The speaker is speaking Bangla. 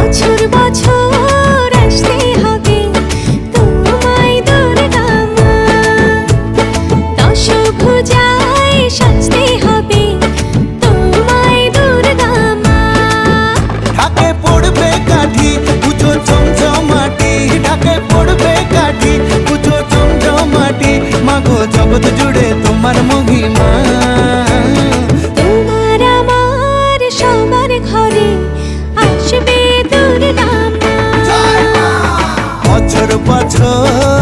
বছর বছর আসতে হবে তোমায় দুর্গা মা, দশভুজায় সাজতে হবে তোমায় দুর্গা মা। ঢাকে পড়বে কাঠি পুজো চমচমাটি, ঢাকে পড়বে কাঠি পুজো চমচমাটি, মাগো জগৎ জুড়ে তোমার মহিমা। তোমার আমার সবার ঘরে আসবে দুর্গা মা। বছর বছর